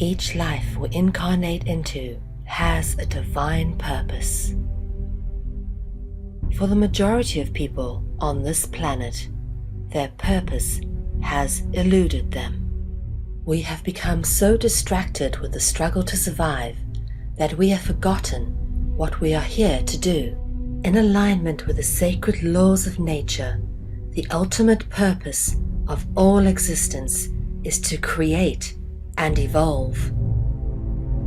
Each life we incarnate into has a divine purpose. For the majority of people on this planet, their purpose has eluded them. We have become so distracted with the struggle to survive that we have forgotten what we are here to do. In alignment with the sacred laws of nature, the ultimate purpose of all existence is to create and evolve.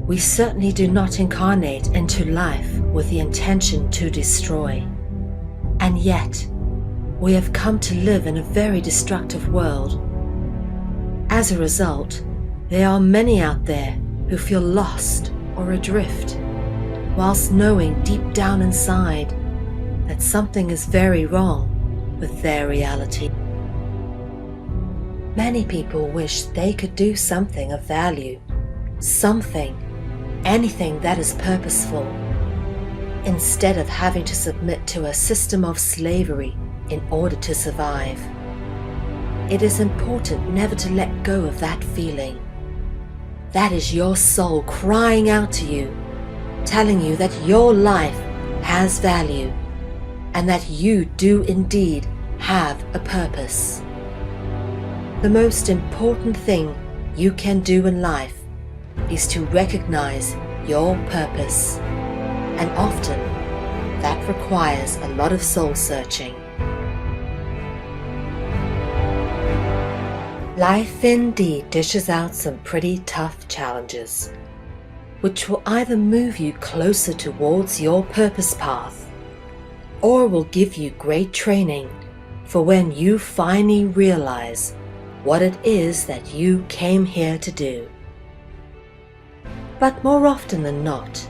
We certainly do not incarnate into life with the intention to destroy. And yet, we have come to live in a very destructive world. As a result, there are many out there who feel lost or adrift, whilst knowing deep down inside that something is very wrong with their reality. Many people wish they could do something of value, anything that is purposeful, instead of having to submit to a system of slavery in order to survive. It is important never to let go of that feeling. That is your soul crying out to you, telling you that your life has value and that you do indeed have a purpose. The most important thing you can do in life is to recognize your purpose, and often that requires a lot of soul searching. Life indeed dishes out some pretty tough challenges, which will either move you closer towards your purpose path, or will give you great training for when you finally realize what it is that you came here to do. But more often than not,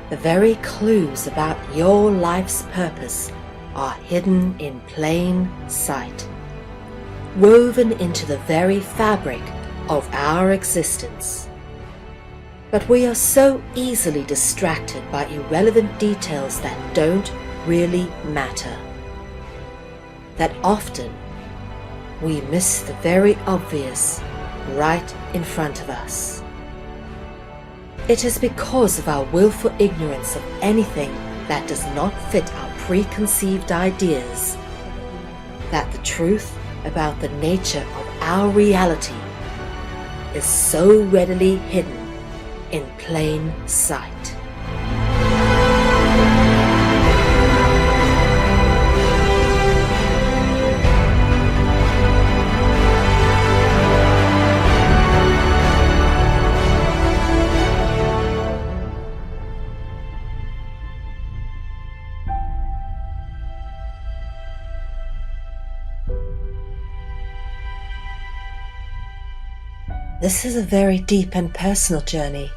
the very clues about your life's purpose are hidden in plain sight, woven into the very fabric of our existence. But we are so easily distracted by irrelevant details that don't really matter, that often we miss the very obvious right in front of us. It is because of our willful ignorance of anything that does not fit our preconceived ideas that the truth about the nature of our reality is so readily hidden in plain sight. This is a very deep and personal journey,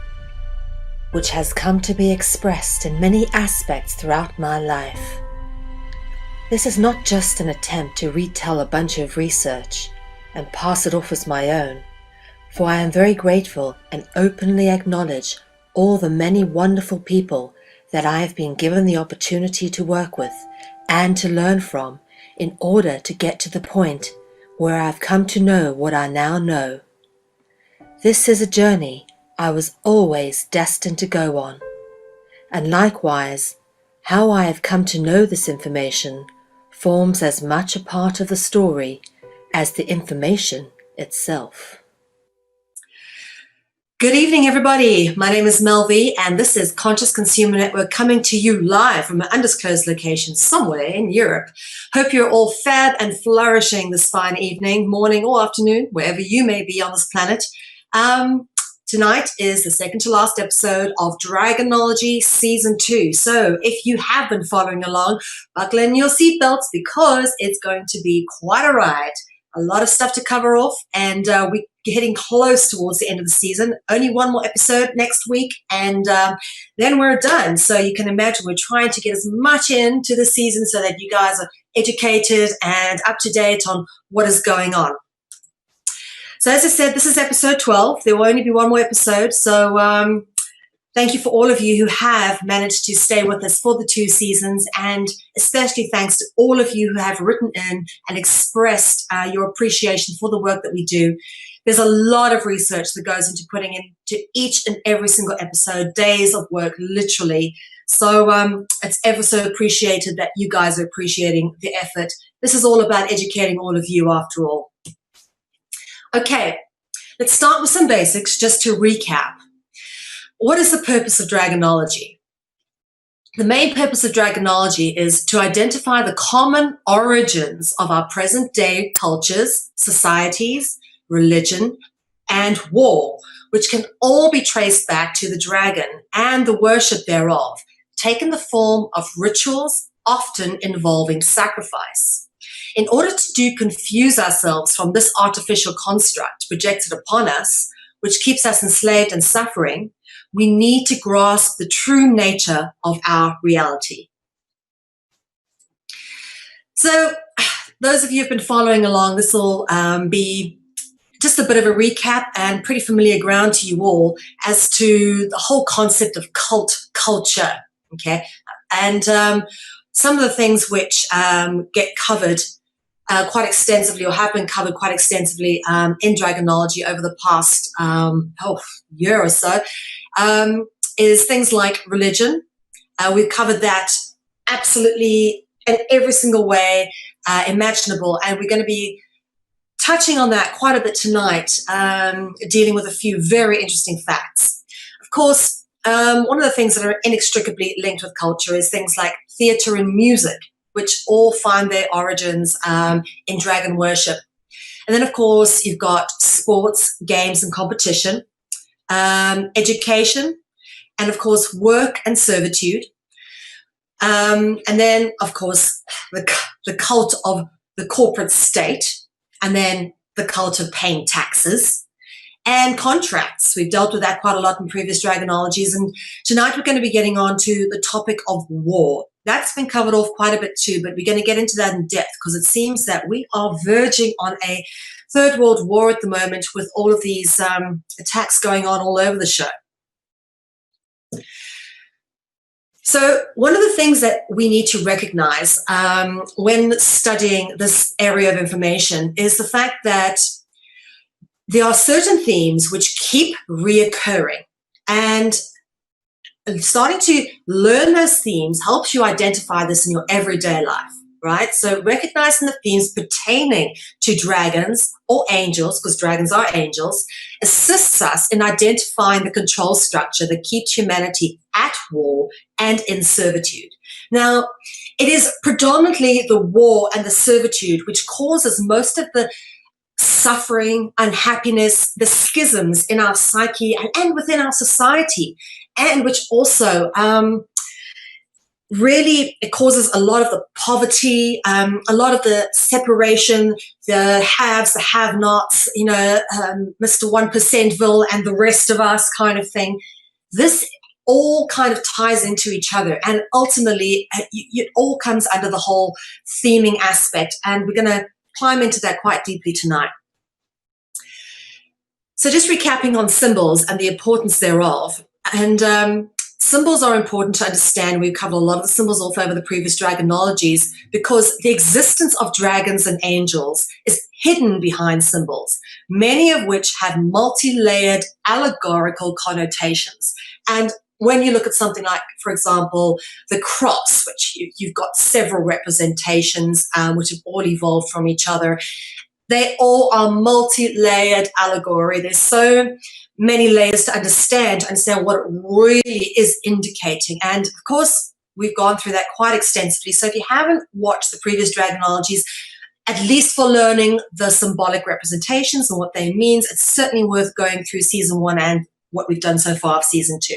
which has come to be expressed in many aspects throughout my life. This is not just an attempt to retell a bunch of research and pass it off as my own, for I am very grateful and openly acknowledge all the many wonderful people that I have been given the opportunity to work with and to learn from in order to get to the point where I've come to know what I now know. This is a journey I was always destined to go on, and likewise, how I have come to know this information forms as much a part of the story as the information itself. Good evening, everybody. My name is Mel V, and this is Conscious Consumer Network coming to you live from an undisclosed location somewhere in Europe. Hope you're all fab and flourishing this fine evening, morning, or afternoon, wherever you may be on this planet. Tonight is the second to last episode of Dragonology Season 2. So if you have been following along, buckle in your seatbelts because it's going to be quite a ride. A lot of stuff to cover off, and we're getting close towards the end of the season. Only one more episode next week, and then we're done. So you can imagine we're trying to get as much into the season so that you guys are educated and up to date on what is going on. So as I said, this is episode 12. There will only be one more episode. So thank you for all of you who have managed to stay with us for the 2 seasons, and especially thanks to all of you who have written in and expressed your appreciation for the work that we do. There's a lot of research that goes into putting into each and every single episode, days of work, literally. So it's ever so appreciated that you guys are appreciating the effort. This is all about educating all of you after all. Okay, let's start with some basics just to recap. What is the purpose of Dragonology? The main purpose of Dragonology is to identify the common origins of our present-day cultures, societies, religion, and war, which can all be traced back to the dragon and the worship thereof, taking the form of rituals, often involving sacrifice. In order to confuse ourselves from this artificial construct projected upon us, which keeps us enslaved and suffering, we need to grasp the true nature of our reality. So, those of you who have been following along, this will be just a bit of a recap and pretty familiar ground to you all as to the whole concept of cult culture, okay? And some of the things which get covered quite extensively, or have been covered quite extensively in Dragonology over the past year or so, is things like religion. We've covered that absolutely in every single way imaginable, and we're going to be touching on that quite a bit tonight, dealing with a few very interesting facts. Of course, one of the things that are inextricably linked with culture is things like theatre and music, which all find their origins in dragon worship. And then, of course, you've got sports, games, and competition, education, and, of course, work and servitude. And then, of course, the cult of the corporate state, and then the cult of paying taxes and contracts. We've dealt with that quite a lot in previous Dragonologies, and tonight we're going to be getting on to the topic of war. That's been covered off quite a bit too, but we're going to get into that in depth because it seems that we are verging on a third world war at the moment with all of these attacks going on all over the show. So one of the things that we need to recognize when studying this area of information is the fact that there are certain themes which keep reoccurring, and starting to learn those themes helps you identify this in your everyday life, right? So recognizing the themes pertaining to dragons or angels, because dragons are angels, assists us in identifying the control structure that keeps humanity at war and in servitude. Now, it is predominantly the war and the servitude which causes most of the suffering, unhappiness, the schisms in our psyche and within our society, and which also really it causes a lot of the poverty, a lot of the separation, the haves, the have-nots, you know, Mr. 1%ville and the rest of us kind of thing. This all kind of ties into each other, and ultimately it all comes under the whole theming aspect, and we're going to climb into that quite deeply tonight. So just recapping on symbols and the importance thereof, and symbols are important to understand. We've covered a lot of the symbols off over the previous Dragonologies because the existence of dragons and angels is hidden behind symbols, many of which have multi-layered allegorical connotations. And when you look at something like, for example, the cross, which you've got several representations which have all evolved from each other, they all are multi-layered allegory. There's so many layers to understand what it really is indicating. And of course, we've gone through that quite extensively. So if you haven't watched the previous Dragonologies, at least for learning the symbolic representations and what they mean, it's certainly worth going through season 1 and what we've done so far of season 2.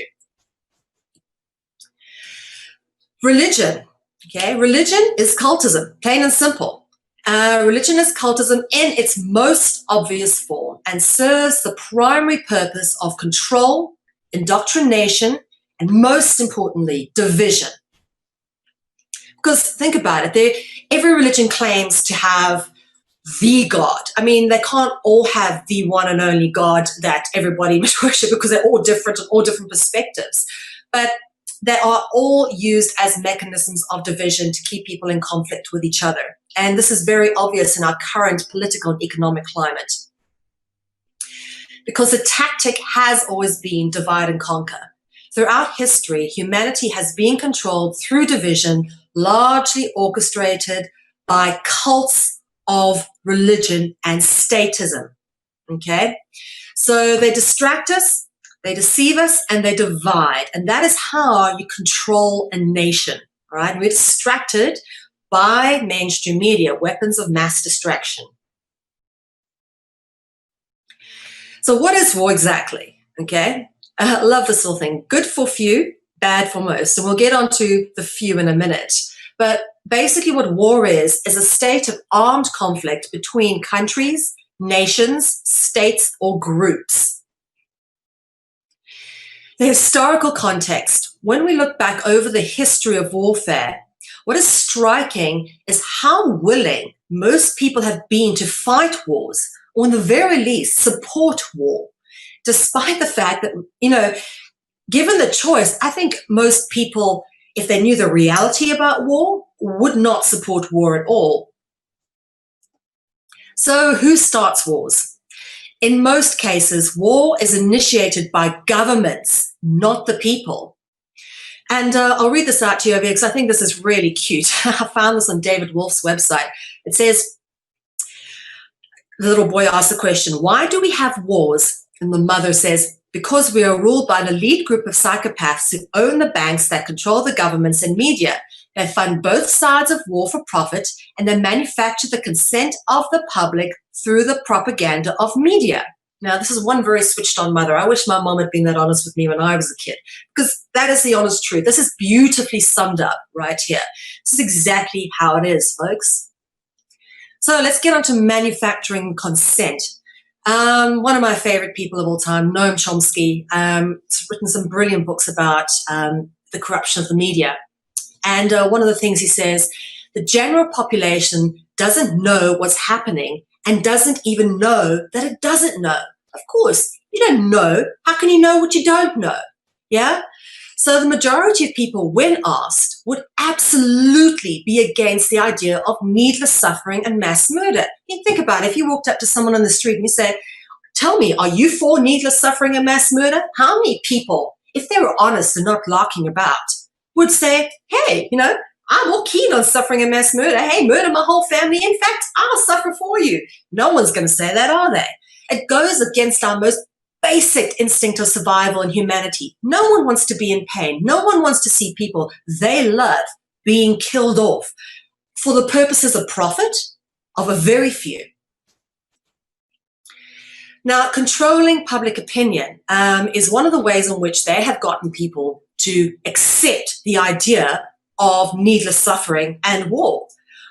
Religion, okay? Religion is cultism, plain and simple. Religion is cultism in its most obvious form and serves the primary purpose of control, indoctrination, and most importantly, division. Because think about it, every religion claims to have the God. I mean, they can't all have the one and only God that everybody must worship because they're all different and all different perspectives. But they are all used as mechanisms of division to keep people in conflict with each other. And this is very obvious in our current political and economic climate. because the tactic has always been divide and conquer. Throughout history, humanity has been controlled through division, largely orchestrated by cults of religion and statism. Okay? So they distract us, they deceive us, and they divide. And that is how you control a nation, right? We're distracted by mainstream media, weapons of mass distraction. So what is war exactly? Okay? I love this little thing. Good for few, bad for most. And we'll get onto the few in a minute. But basically what war is a state of armed conflict between countries, nations, states, or groups. The historical context. When we look back over the history of warfare, what is striking is how willing most people have been to fight wars, or in the very least, support war. Despite the fact that, given the choice, I think most people, if they knew the reality about war, would not support war at all. So who starts wars? In most cases, war is initiated by governments, not the people. And I'll read this out to you over here because I think this is really cute. I found this on David Wolf's website. It says, the little boy asks the question, why do we have wars? And the mother says, because we are ruled by an elite group of psychopaths who own the banks that control the governments and media. They fund both sides of war for profit, and they manufacture the consent of the public through the propaganda of media. Now, this is one very switched on mother. I wish my mom had been that honest with me when I was a kid, because that is the honest truth. This is beautifully summed up right here. This is exactly how it is, folks. So let's get on to manufacturing consent. One of my favorite people of all time, Noam Chomsky, has written some brilliant books about the corruption of the media. And one of the things he says, the general population doesn't know what's happening and doesn't even know that it doesn't know. Of course, you don't know. How can you know what you don't know? Yeah? So the majority of people, when asked, would absolutely be against the idea of needless suffering and mass murder. You think about it. If you walked up to someone on the street and you said, tell me, are you for needless suffering and mass murder? How many people, if they were honest and not larking about, would say, hey, I'm more keen on suffering and mass murder. Hey, murder my whole family. In fact, I'll suffer for you. No one's going to say that, are they? It goes against our most basic instinct of survival and humanity. No one wants to be in pain. No one wants to see people they love being killed off for the purposes of profit of a very few. Now, controlling public opinion is one of the ways in which they have gotten people to accept the idea of needless suffering and war.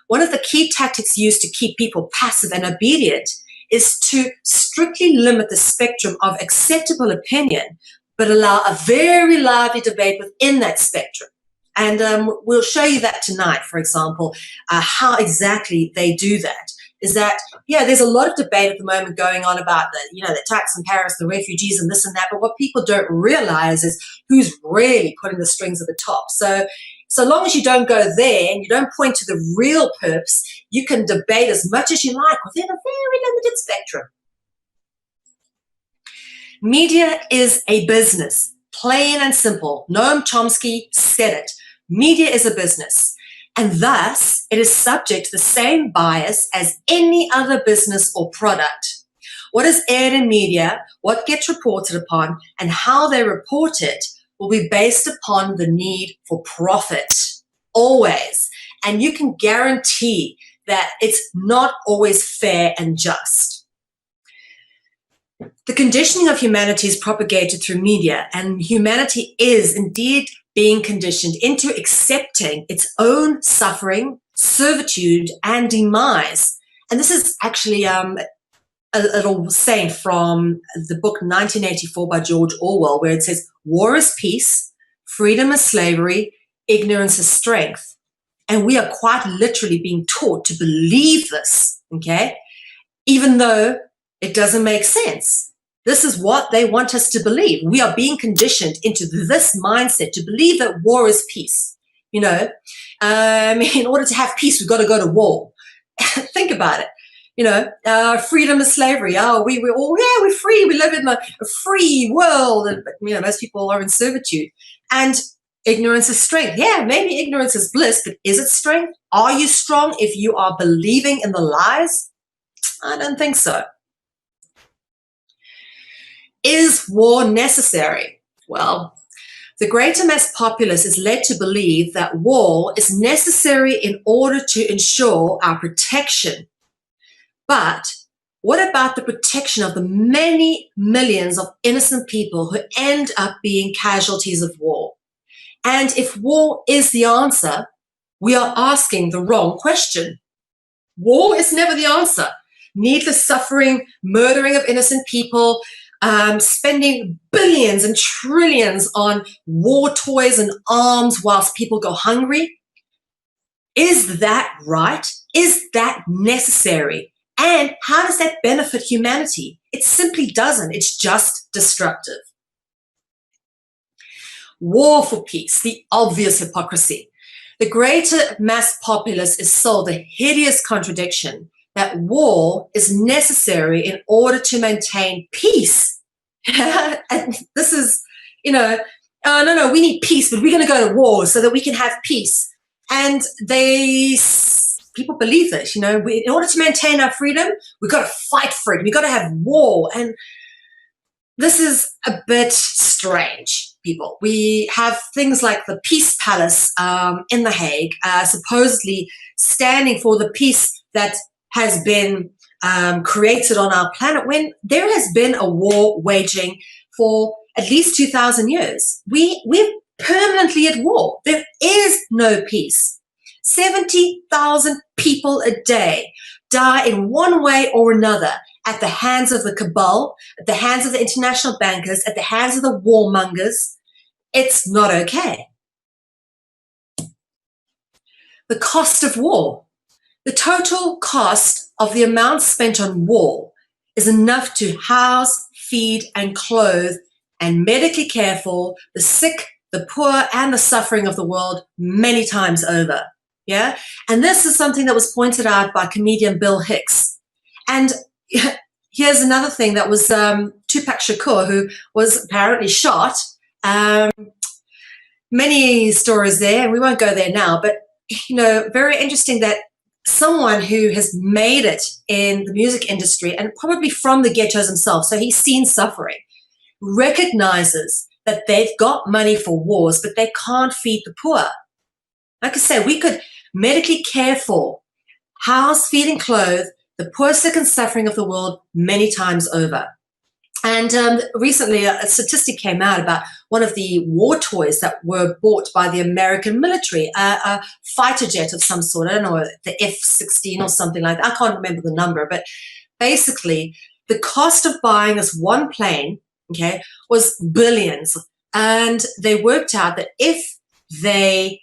One of the key tactics used to keep people passive and obedient is to strictly limit the spectrum of acceptable opinion, but allow a very lively debate within that spectrum. And we'll show you that tonight, for example, how exactly they do that. Is that, there's a lot of debate at the moment going on about the attacks in Paris, the refugees and this and that, but what people don't realize is who's really putting the strings at the top. So long as you don't go there and you don't point to the real perps, you can debate as much as you like within a very limited spectrum. Media is a business, plain and simple. Noam Chomsky said it. Media is a business, and thus it is subject to the same bias as any other business or product. What is aired in media, what gets reported upon, and how they report it will be based upon the need for profit, always. And you can guarantee that it's not always fair and just. The conditioning of humanity is propagated through media, and humanity is indeed being conditioned into accepting its own suffering, servitude, and demise. And this is actually a little saying from the book 1984 by George Orwell, where it says, war is peace, freedom is slavery, ignorance is strength. And we are quite literally being taught to believe this, okay? Even though it doesn't make sense. This is what they want us to believe. We are being conditioned into this mindset to believe that war is peace. In order to have peace, we've got to go to war. Think about it. freedom is slavery. Oh, we're free. We live in a free world. And, but, most people are in servitude. And ignorance is strength. Yeah, maybe ignorance is bliss, but is it strength? Are you strong if you are believing in the lies? I don't think so. Is war necessary? Well, the greater mass populace is led to believe that war is necessary in order to ensure our protection. But what about the protection of the many millions of innocent people who end up being casualties of war? And if war is the answer, we are asking the wrong question. War is never the answer. Needless suffering, murdering of innocent people, spending billions and trillions on war toys and arms whilst people go hungry. Is that right? Is that necessary? And how does that benefit humanity? It simply doesn't. It's just destructive. War for peace, the obvious hypocrisy. The greater mass populace is sold the hideous contradiction that war is necessary in order to maintain peace. And this is, no, we need peace, but we're going to go to war so that we can have peace. And people believe this, in order to maintain our freedom, we've got to fight for it. We've got to have war. And this is a bit strange, people. We have things like the Peace Palace in The Hague, supposedly standing for the peace that has been created on our planet when there has been a war waging for at least 2,000 years. We're permanently at war. There is no peace. 70,000 people a day die in one way or another at the hands of the cabal, at the hands of the international bankers, at the hands of the warmongers. It's not okay. The cost of war. The total cost of the amount spent on war is enough to house, feed, and clothe and medically care for the sick, the poor, and the suffering of the world many times over. Yeah? And this is something that was pointed out by comedian Bill Hicks. And here's another thing that was Tupac Shakur, who was apparently shot. Many stories there, and we won't go there now, but, very interesting that someone who has made it in the music industry and probably from the ghettos himself, so he's seen suffering, recognizes that they've got money for wars, but they can't feed the poor. Like I said, we could medically care for, house, feed, and clothe the poor, sick, and suffering of the world many times over. And recently, a statistic came out about one of the war toys that were bought by the American military, a fighter jet of some sort. I don't know, the F-16 or something like that. I can't remember the number, but basically, the cost of buying this one plane, was billions. And they worked out that if they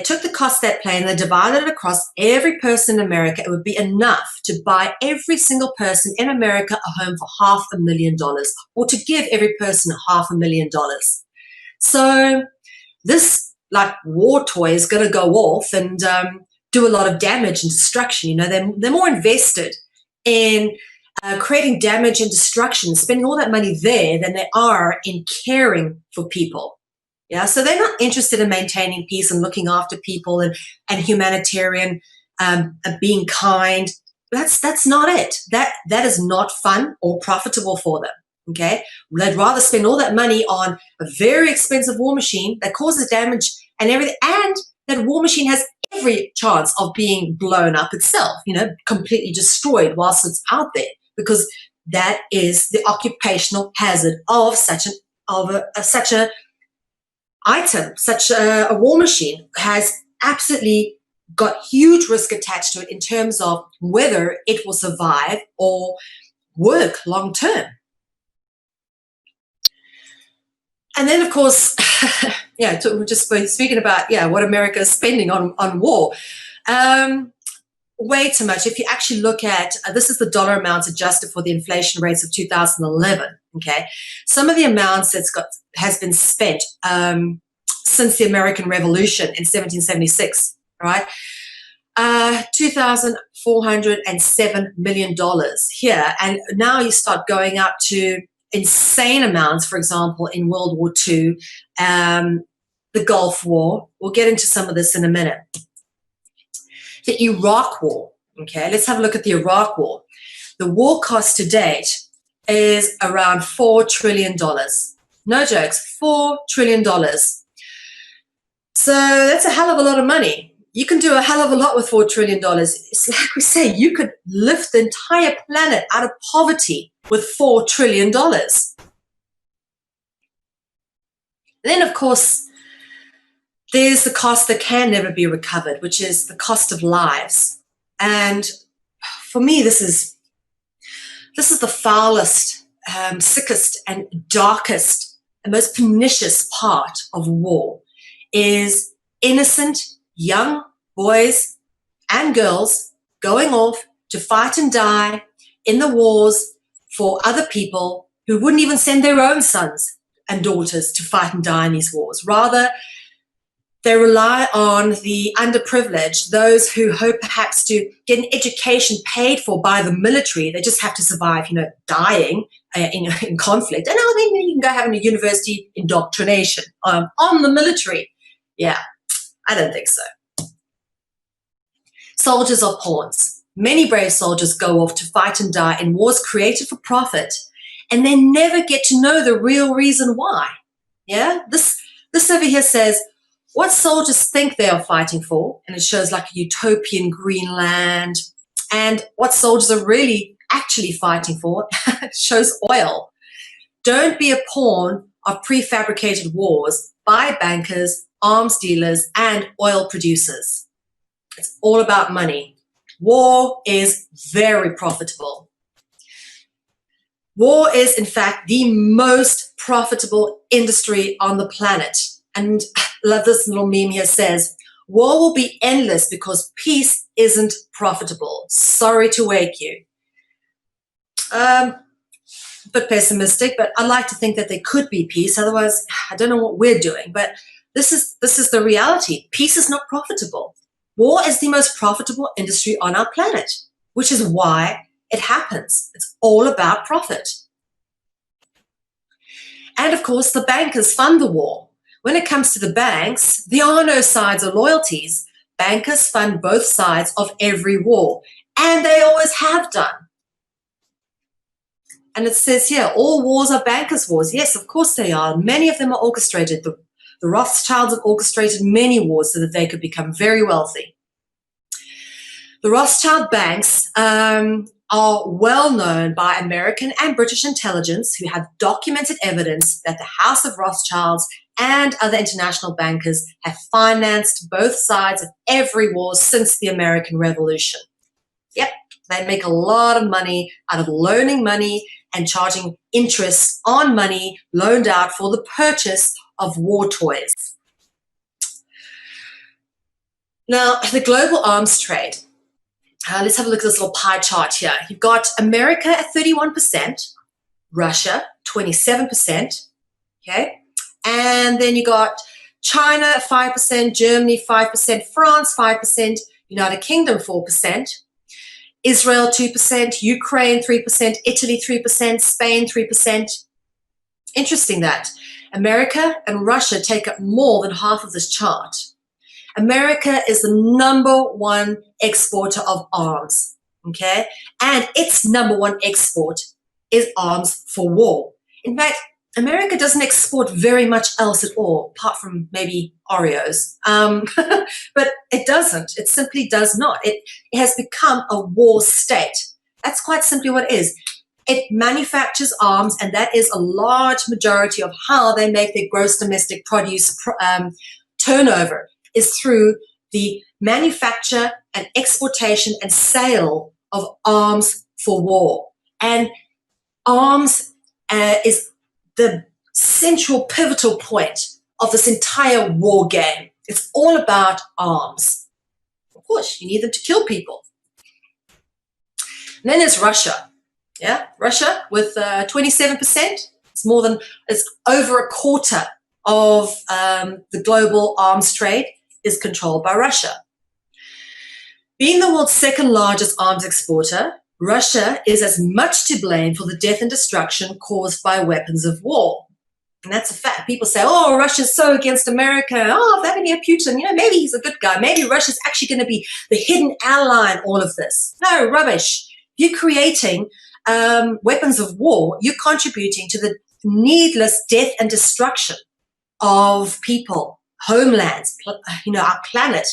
took the cost of that plane, they divided it across every person in America, it would be enough to buy every single person in America a home for $500,000, or to give every person $500,000. So this war toy is going to go off and do a lot of damage and destruction. They're more invested in creating damage and destruction, spending all that money there than they are in caring for people. Yeah, so they're not interested in maintaining peace and looking after people and humanitarian and being kind. That's not it. That is not fun or profitable for them. Okay, they'd rather spend all that money on a very expensive war machine that causes damage and everything, and that war machine has every chance of being blown up itself. Completely destroyed whilst it's out there, because that is the occupational hazard of such a item. Such a war machine has absolutely got huge risk attached to it in terms of whether it will survive or work long term. And then, of course, we're just speaking about what America is spending on war. Way too much. If you actually look at this, is the dollar amounts adjusted for the inflation rates of 2011. Okay, some of the amounts has been spent since the American Revolution in 1776. Right, $2,407 million here. And now you start going up to insane amounts, for example, in World War II, the Gulf War. We'll get into some of this in a minute. The Iraq War, okay, let's have a look at the Iraq War. The war cost to date is around $4 trillion. No jokes, $4 trillion. So that's a hell of a lot of money. You can do a hell of a lot with $4 trillion. It's like we say, you could lift the entire planet out of poverty with $4 trillion. And then, of course, there's the cost that can never be recovered, which is the cost of lives. And for me, this is the foulest, sickest, and darkest, and most pernicious part of war, is innocent young boys and girls going off to fight and die in the wars for other people who wouldn't even send their own sons and daughters to fight and die in these wars. Rather, they rely on the underprivileged, those who hope perhaps to get an education paid for by the military. They just have to survive, dying in conflict. And now then you can go having a university indoctrination on the military. Yeah, I don't think so. Soldiers are pawns. Many brave soldiers go off to fight and die in wars created for profit, and they never get to know the real reason why. Yeah, this over here says what soldiers think they are fighting for, and it shows like a utopian Greenland, and what soldiers are really actually fighting for shows oil. Don't be a pawn of prefabricated wars by bankers, arms dealers, and oil producers. It's all about money. War is very profitable. War is, in fact, the most profitable industry on the planet. And I love this little meme here says, war will be endless because peace isn't profitable. Sorry to wake you. A bit pessimistic, but I like to think that there could be peace. Otherwise, I don't know what we're doing. But this is the reality. Peace is not profitable. War is the most profitable industry on our planet, which is why it happens. It's all about profit. And of course, the bankers fund the war. When it comes to the banks, there are no sides or loyalties. Bankers fund both sides of every war, and they always have done. And it says here, all wars are bankers' wars. Yes, of course they are. Many of them are orchestrated. The Rothschilds have orchestrated many wars so that they could become very wealthy. The Rothschild banks are well known by American and British intelligence, who have documented evidence that the House of Rothschilds and other international bankers have financed both sides of every war since the American Revolution. Yep, they make a lot of money out of loaning money and charging interest on money loaned out for the purchase of war toys. Now, the global arms trade. Let's have a look at this little pie chart here. You've got America at 31%, Russia 27%, okay? And then you got China at 5%, Germany 5%, France 5%, United Kingdom 4%, Israel 2%, Ukraine 3%, Italy 3%, Spain 3%. Interesting that America and Russia take up more than half of this chart. America is the #1 exporter of arms, okay? And its #1 export is arms for war. In fact, America doesn't export very much else at all, apart from maybe Oreos. But it doesn't. It simply does not. It has become a war state. That's quite simply what it is. It manufactures arms, and that is a large majority of how they make their gross domestic produce turnover, is through the manufacture and exportation and sale of arms for war. And arms is the central pivotal point of this entire war game. It's all about arms. Of course, you need them to kill people. And then there's Russia. Yeah, Russia with 27%. It's over a quarter of the global arms trade is controlled by Russia. Being the world's second largest arms exporter, Russia is as much to blame for the death and destruction caused by weapons of war. And that's a fact. People say, oh, Russia's so against America. Oh, Vladimir Putin, maybe he's a good guy. Maybe Russia's actually going to be the hidden ally in all of this. No, rubbish. You're creating weapons of war. You're contributing to the needless death and destruction of people, homelands, our planet.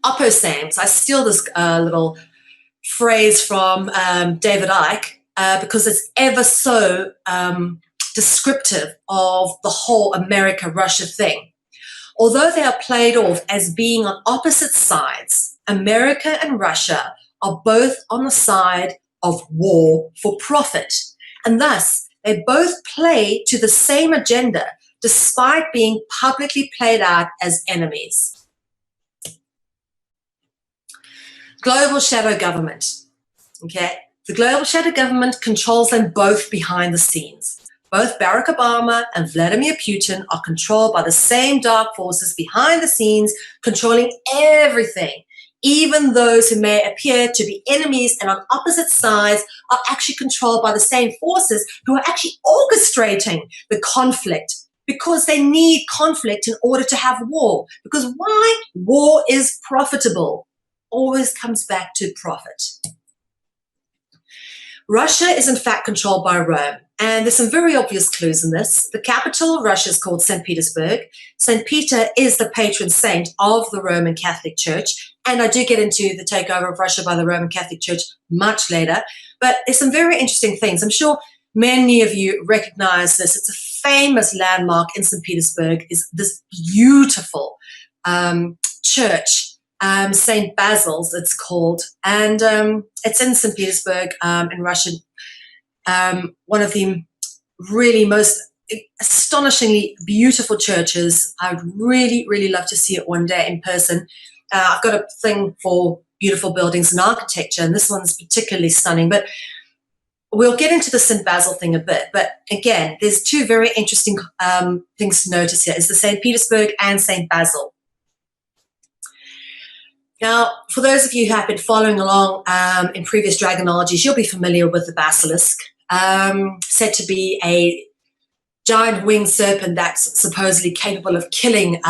Opposames. I steal this little phrase from David Icke because it's ever so descriptive of the whole America-Russia thing. Although they are played off as being on opposite sides, America and Russia are both on the side of war for profit. And thus, they both play to the same agenda despite being publicly played out as enemies. Global shadow government. Okay, the global shadow government controls them both behind the scenes. Both Barack Obama and Vladimir Putin are controlled by the same dark forces behind the scenes, controlling everything. Even those who may appear to be enemies and on opposite sides are actually controlled by the same forces who are actually orchestrating the conflict, because they need conflict in order to have war. Because why? War is profitable. Always comes back to profit. Russia is in fact controlled by Rome, and there's some very obvious clues in this. The capital of Russia is called St. Petersburg. St. Peter is the patron saint of the Roman Catholic Church, and I do get into the takeover of Russia by the Roman Catholic Church much later, but there's some very interesting things. I'm sure many of you recognize this. It's a famous landmark in St. Petersburg, is this beautiful church. St. Basil's, it's called, and it's in St. Petersburg in Russia. One of the really most astonishingly beautiful churches. I would really, really love to see it one day in person. I've got a thing for beautiful buildings and architecture, and this one's particularly stunning, but we'll get into the St. Basil thing a bit. But again, there's two very interesting things to notice here. Is the St. Petersburg and St. Basil. Now, for those of you who have been following along in previous Dragonologies, you'll be familiar with the basilisk, said to be a giant winged serpent that's supposedly capable of killing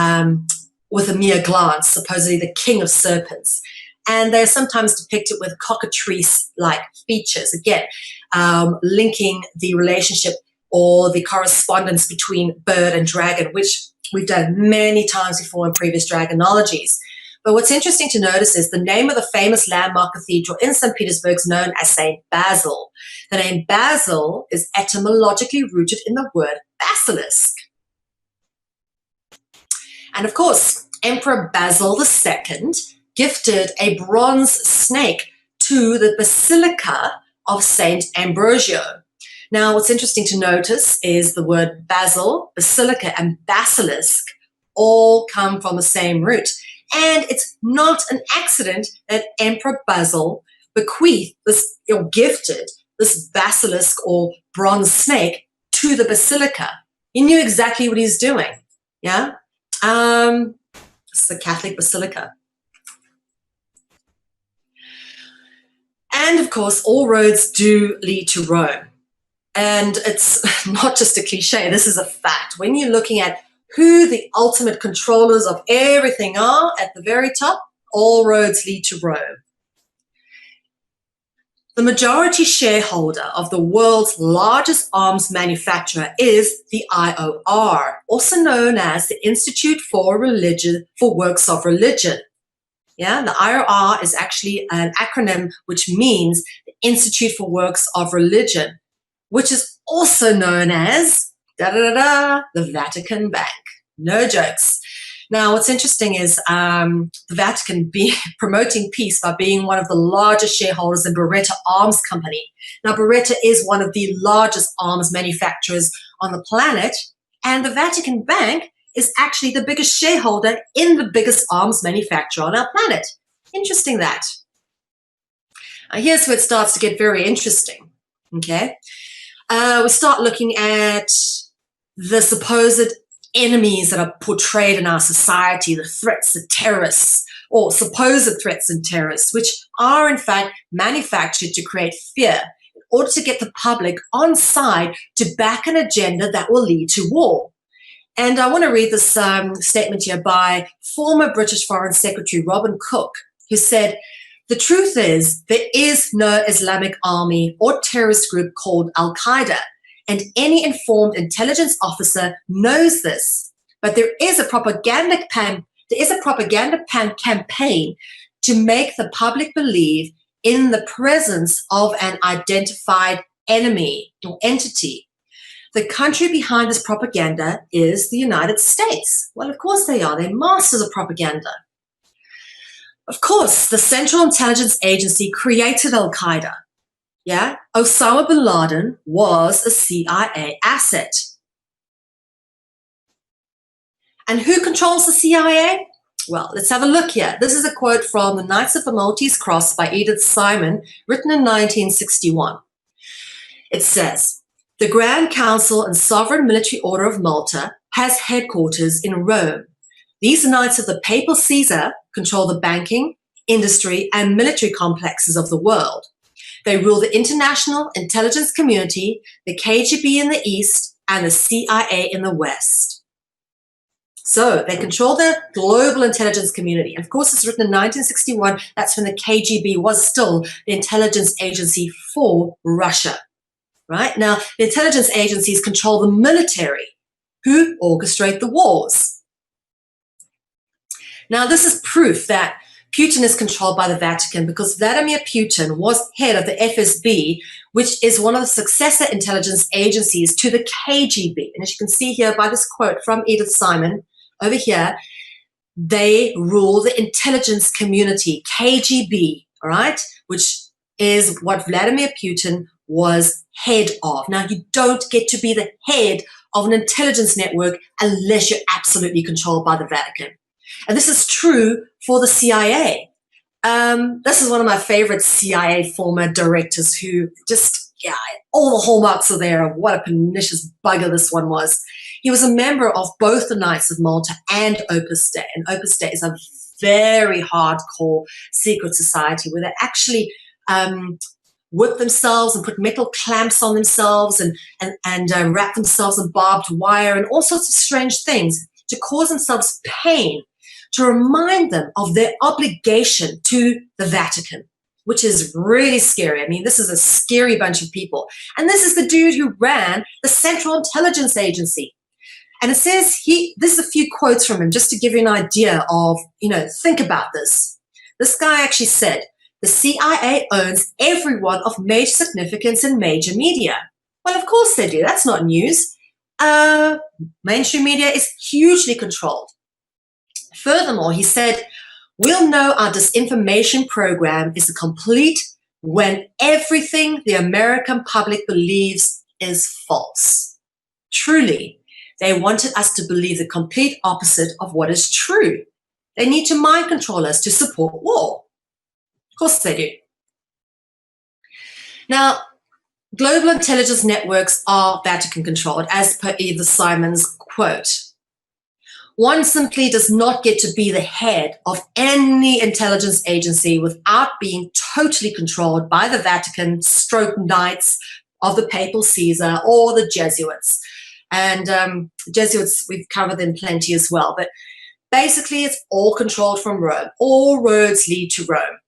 with a mere glance, supposedly the king of serpents. And they're sometimes depicted with cockatrice-like features, again, linking the relationship or the correspondence between bird and dragon, which we've done many times before in previous Dragonologies. But what's interesting to notice is the name of the famous landmark cathedral in St. Petersburg is known as St. Basil. The name Basil is etymologically rooted in the word basilisk. And of course, Emperor Basil II gifted a bronze snake to the Basilica of St. Ambrosio. Now, what's interesting to notice is the word basil, basilica, and basilisk all come from the same root. And it's not an accident that Emperor Basil bequeathed this, or gifted this basilisk or bronze snake to the basilica. He knew exactly what he's doing. Yeah, it's the Catholic basilica. And of course, all roads do lead to Rome. And it's not just a cliche, this is a fact. When you're looking at who the ultimate controllers of everything are at the very top, all roads lead to Rome. The majority shareholder of the world's largest arms manufacturer is the IOR, also known as the Institute for Works of Religion. Yeah, the IOR is actually an acronym which means the Institute for Works of Religion, which is also known as the Vatican Bank. No jokes. Now, what's interesting is the Vatican promoting peace by being one of the largest shareholders in Beretta Arms Company. Now, Beretta is one of the largest arms manufacturers on the planet, and the Vatican Bank is actually the biggest shareholder in the biggest arms manufacturer on our planet. Interesting that. Now, here's where it starts to get very interesting, okay? We start looking at the supposed enemies that are portrayed in our society, the threats, the terrorists, or supposed threats and terrorists, which are in fact manufactured to create fear in order to get the public on side to back an agenda that will lead to war. And I want to read this statement here by former British Foreign Secretary Robin Cook, who said, "The truth is there is no Islamic army or terrorist group called Al-Qaeda, and any informed intelligence officer knows this. But there is a propaganda campaign to make the public believe in the presence of an identified enemy or entity. The country behind this propaganda is the United States." Well, of course they are. They're masters of propaganda. Of course, the Central Intelligence Agency created Al-Qaeda. Yeah, Osama bin Laden was a CIA asset. And who controls the CIA? Well, let's have a look here. This is a quote from The Knights of the Maltese Cross by Edith Simon, written in 1961. It says, "The Grand Council and Sovereign Military Order of Malta has headquarters in Rome. These Knights of the Papal Caesar control the banking, industry, and military complexes of the world. They rule the international intelligence community, the KGB in the East, and the CIA in the West." So they control the global intelligence community. And of course, it's written in 1961. That's when the KGB was still the intelligence agency for Russia. Right? Now, the intelligence agencies control the military, who orchestrate the wars. Now, this is proof that Putin is controlled by the Vatican because Vladimir Putin was head of the FSB, which is one of the successor intelligence agencies to the KGB. And as you can see here by this quote from Edith Simon over here, they rule the intelligence community, KGB, all right, which is what Vladimir Putin was head of. Now, you don't get to be the head of an intelligence network unless you're absolutely controlled by the Vatican. And this is true for the CIA. This is one of my favorite CIA former directors who just, yeah, all the hallmarks are there of what a pernicious bugger this one was. He was a member of both the Knights of Malta and Opus Dei. And Opus Dei is a very hardcore secret society where they actually whip themselves and put metal clamps on themselves and wrap themselves in barbed wire and all sorts of strange things to cause themselves pain, to remind them of their obligation to the Vatican, which is really scary. I mean, this is a scary bunch of people. And this is the dude who ran the Central Intelligence Agency. And it says this is a few quotes from him just to give you an idea of, think about this. This guy actually said, "The CIA owns everyone of major significance in major media." Well, of course they do. That's not news. Mainstream media is hugely controlled. Furthermore, he said, "We'll know our disinformation program is complete when everything the American public believes is false." Truly, they wanted us to believe the complete opposite of what is true. They need to mind control us to support war. Of course they do. Now, global intelligence networks are Vatican controlled, as per Edith Simon's quote. One simply does not get to be the head of any intelligence agency without being totally controlled by the Vatican stroke Knights of the Papal Caesar or the Jesuits. And Jesuits, we've covered them plenty as well. But basically, it's all controlled from Rome. All roads lead to Rome.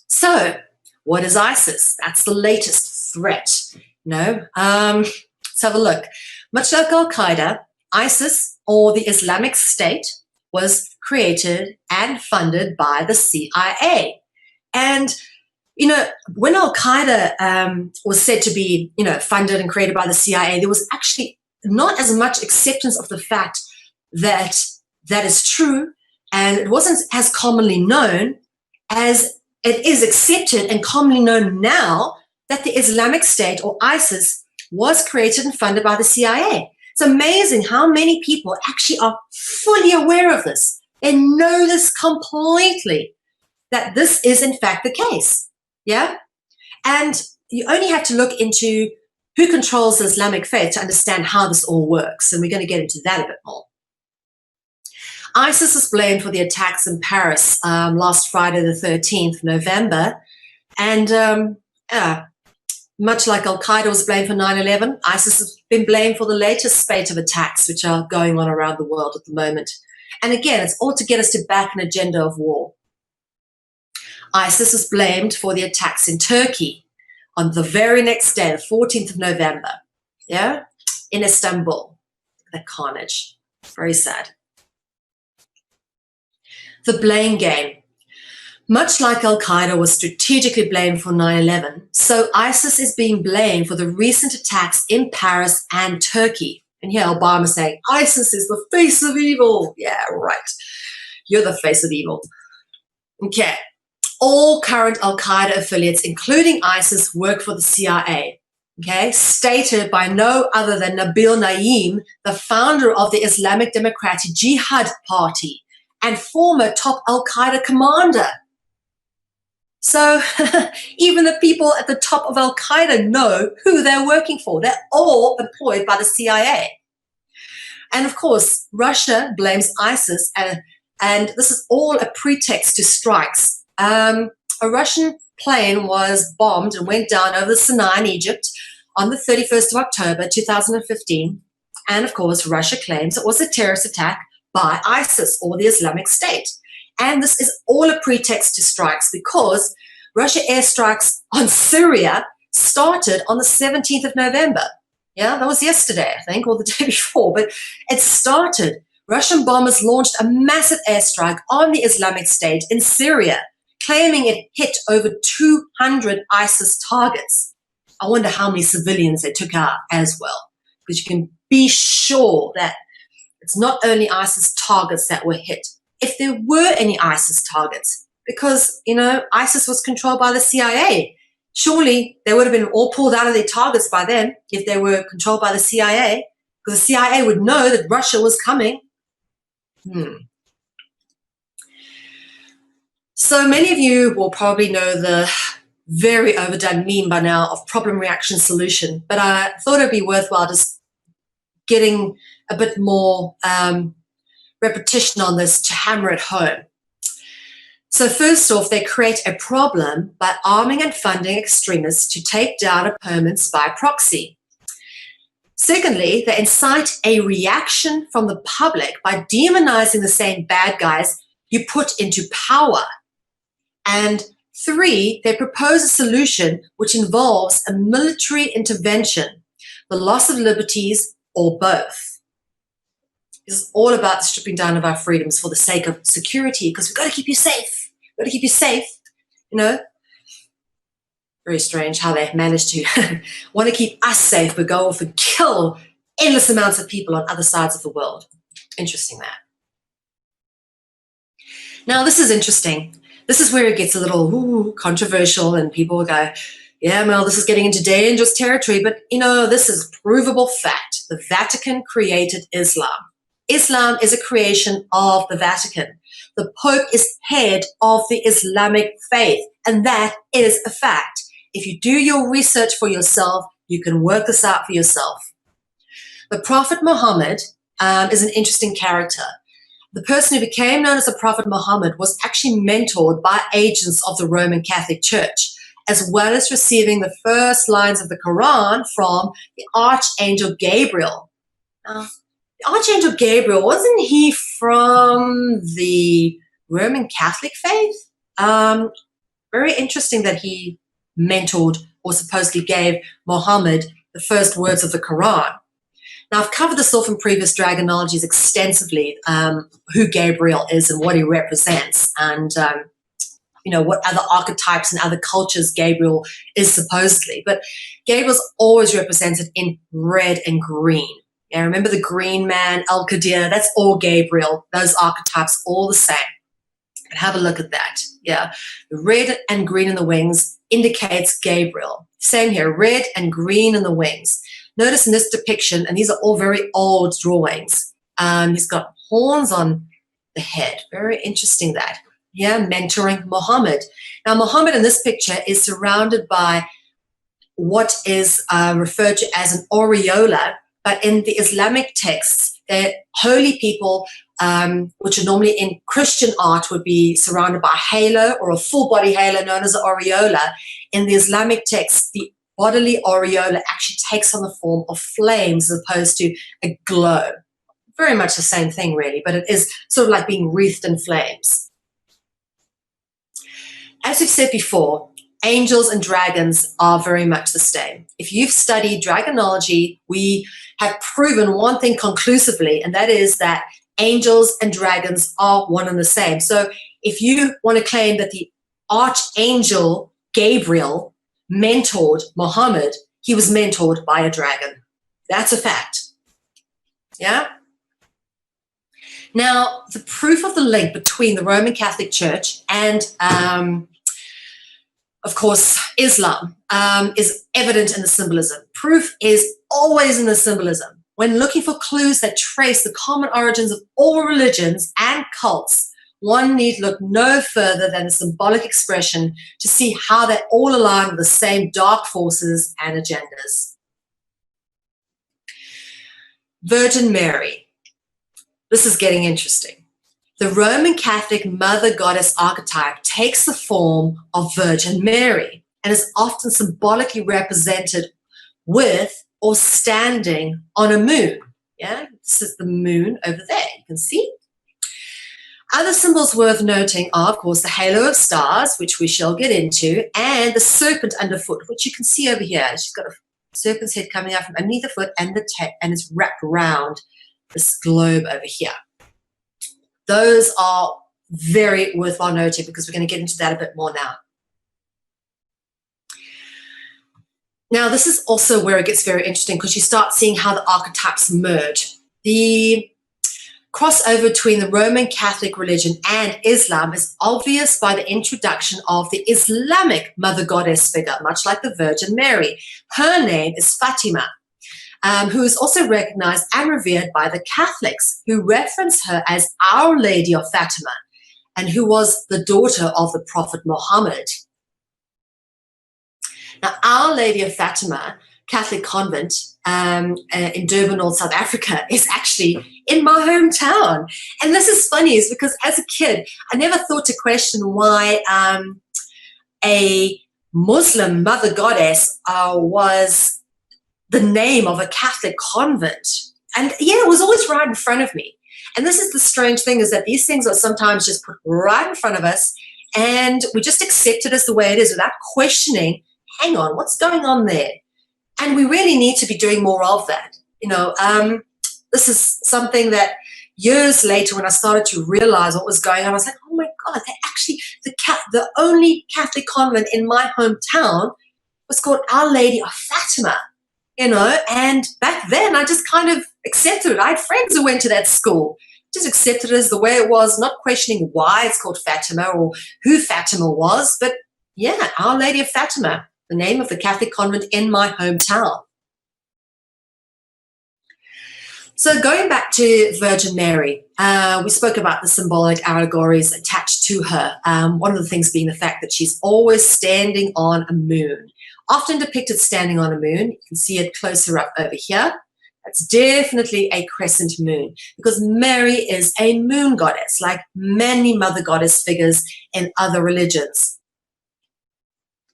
So, what is ISIS? That's the latest threat. Let's have a look. Much like Al-Qaeda, ISIS, or the Islamic State, was created and funded by the CIA. And, when Al-Qaeda was said to be, funded and created by the CIA, there was actually not as much acceptance of the fact that that is true, and it wasn't as commonly known as it is accepted and commonly known now that the Islamic State, or ISIS, was created and funded by the CIA. It's amazing how many people actually are fully aware of this and know this completely, that this is in fact the case. Yeah? And you only have to look into who controls the Islamic faith to understand how this all works. And we're going to get into that a bit more. ISIS is blamed for the attacks in Paris last Friday, the 13th of November. And much like Al-Qaeda was blamed for 9/11, ISIS has been blamed for the latest spate of attacks which are going on around the world at the moment. And again, it's all to get us to back an agenda of war. ISIS is blamed for the attacks in Turkey on the very next day, the 14th of November, in Istanbul. The carnage. Very sad. The blame game. Much like Al-Qaeda was strategically blamed for 9/11, so ISIS is being blamed for the recent attacks in Paris and Turkey. And here Obama saying, ISIS is the face of evil. Yeah, right. You're the face of evil. Okay. All current Al-Qaeda affiliates, including ISIS, work for the CIA. Okay, stated by no other than Nabil Naim, the founder of the Islamic Democratic Jihad Party and former top Al-Qaeda commander. So even the people at the top of Al-Qaeda know who they're working for. They're all employed by the CIA. And of course, Russia blames ISIS, and this is all a pretext to strikes. A Russian plane was bombed and went down over the Sinai in Egypt on the 31st of October 2015. And of course, Russia claims it was a terrorist attack by ISIS or the Islamic State. And this is all a pretext to strikes because Russia airstrikes on Syria started on the 17th of November. Yeah, that was yesterday, I think, or the day before, but it started. Russian bombers launched a massive airstrike on the Islamic State in Syria, claiming it hit over 200 ISIS targets. I wonder how many civilians they took out as well, because you can be sure that it's not only ISIS targets that were hit. If there were any ISIS targets, because, ISIS was controlled by the CIA, surely they would have been all pulled out of their targets by then if they were controlled by the CIA, because the CIA would know that Russia was coming. So many of you will probably know the very overdone meme by now of problem, reaction, solution, but I thought it'd be worthwhile just getting a bit more repetition on this to hammer it home. So first off, they create a problem by arming and funding extremists to take down opponents by proxy. Secondly, they incite a reaction from the public by demonizing the same bad guys you put into power. And 3, they propose a solution which involves a military intervention, the loss of liberties, or both. This is all about the stripping down of our freedoms for the sake of security, because we've got to keep you safe. We've got to keep you safe, Very strange how they manage to want to keep us safe, but go off and kill endless amounts of people on other sides of the world. Interesting that. Now, this is interesting. This is where it gets a little controversial, and people will go, yeah, Mel, this is getting into dangerous territory. But, this is provable fact. The Vatican created Islam. Islam is a creation of the Vatican. The Pope is head of the Islamic faith, and that is a fact. If you do your research for yourself, you can work this out for yourself. The Prophet Muhammad is an interesting character. The person who became known as the Prophet Muhammad was actually mentored by agents of the Roman Catholic Church, as well as receiving the first lines of the Quran from the Archangel Gabriel. Now, the Archangel Gabriel, wasn't he from the Roman Catholic faith? Very interesting that he mentored or supposedly gave Muhammad the first words of the Quran. Now, I've covered this off in previous Dragonologies extensively, who Gabriel is and what he represents, and what other archetypes and other cultures Gabriel is supposedly. But Gabriel's always represented in red and green. Yeah, remember the green man, Al-Qadir? That's all Gabriel. Those archetypes, all the same. But have a look at that. Yeah, the red and green in the wings indicates Gabriel. Same here, red and green in the wings. Notice in this depiction, and these are all very old drawings, he's got horns on the head. Very interesting that. Yeah, mentoring Muhammad. Now, Muhammad in this picture is surrounded by what is referred to as an aureola, but in the Islamic texts, they're holy people, which are normally in Christian art, would be surrounded by a halo or a full body halo known as an aureola. In the Islamic text, the bodily aureola actually takes on the form of flames as opposed to a glow. Very much the same thing, really, but it is sort of like being wreathed in flames. As we've said before, angels and dragons are very much the same. If you've studied dragonology, we have proven one thing conclusively, and that is that angels and dragons are one and the same. So if you want to claim that the archangel Gabriel mentored Muhammad, he was mentored by a dragon. That's a fact. Yeah? Now, the proof of the link between the Roman Catholic Church and of course, Islam is evident in the symbolism. Proof is always in the symbolism. When looking for clues that trace the common origins of all religions and cults, one need look no further than the symbolic expression to see how they all align with the same dark forces and agendas. Virgin Mary. This is getting interesting. The Roman Catholic Mother Goddess archetype takes the form of Virgin Mary and is often symbolically represented with or standing on a moon. Yeah, this is the moon over there, you can see. Other symbols worth noting are, of course, the halo of stars, which we shall get into, and the serpent underfoot, which you can see over here. She's got a serpent's head coming out from underneath the foot and and it's wrapped around this globe over here. Those are very worthwhile noting because we're going to get into that a bit more now. Now, this is also where it gets very interesting because you start seeing how the archetypes merge. The crossover between the Roman Catholic religion and Islam is obvious by the introduction of the Islamic Mother Goddess figure, much like the Virgin Mary. Her name is Fatima, who is also recognized and revered by the Catholics, who reference her as Our Lady of Fatima, and who was the daughter of the Prophet Muhammad. Now, Our Lady of Fatima Catholic convent in Durban, North South Africa, is actually in my hometown. And this is funny, is because as a kid, I never thought to question why a Muslim mother goddess was the name of a Catholic convent. And yeah, it was always right in front of me. And this is the strange thing, is that these things are sometimes just put right in front of us and we just accept it as the way it is without questioning, hang on, what's going on there? And we really need to be doing more of that. You know, this is something that years later, when I started to realize what was going on, I was like, oh my God, they actually, the only Catholic convent in my hometown was called Our Lady of Fatima. You know, and back then I just kind of accepted it. I had friends who went to that school, just accepted it as the way it was, not questioning why it's called Fatima or who Fatima was. But yeah, Our Lady of Fatima, the name of the Catholic convent in my hometown. So going back to Virgin Mary, we spoke about the symbolic allegories attached to her. One of the things being the fact that she's always standing on a moon. Often depicted standing on a moon. You can see it closer up over here. That's definitely a crescent moon, because Mary is a moon goddess, like many mother goddess figures in other religions.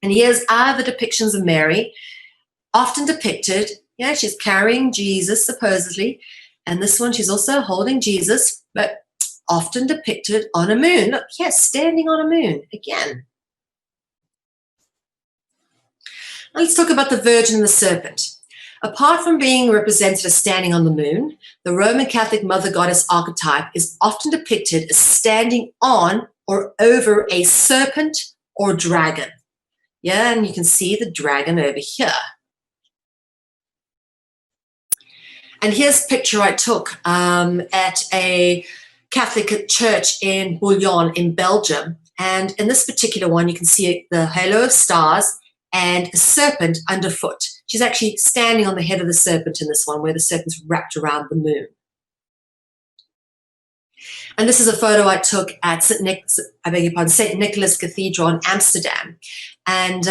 And here's other depictions of Mary, often depicted, yeah, she's carrying Jesus supposedly, and this one she's also holding Jesus, but often depicted on a moon. Look, yes, standing on a moon again. Now let's talk about the Virgin and the serpent. Apart from being represented as standing on the moon, the Roman Catholic Mother Goddess archetype is often depicted as standing on or over a serpent or dragon. Yeah, and you can see the dragon over here. And here's a picture I took at a Catholic church in Bouillon in Belgium. And in this particular one, you can see the halo of stars and a serpent underfoot. She's actually standing on the head of the serpent in this one, where the serpent's wrapped around the moon. And this is a photo I took at St. Nicholas Cathedral in Amsterdam. And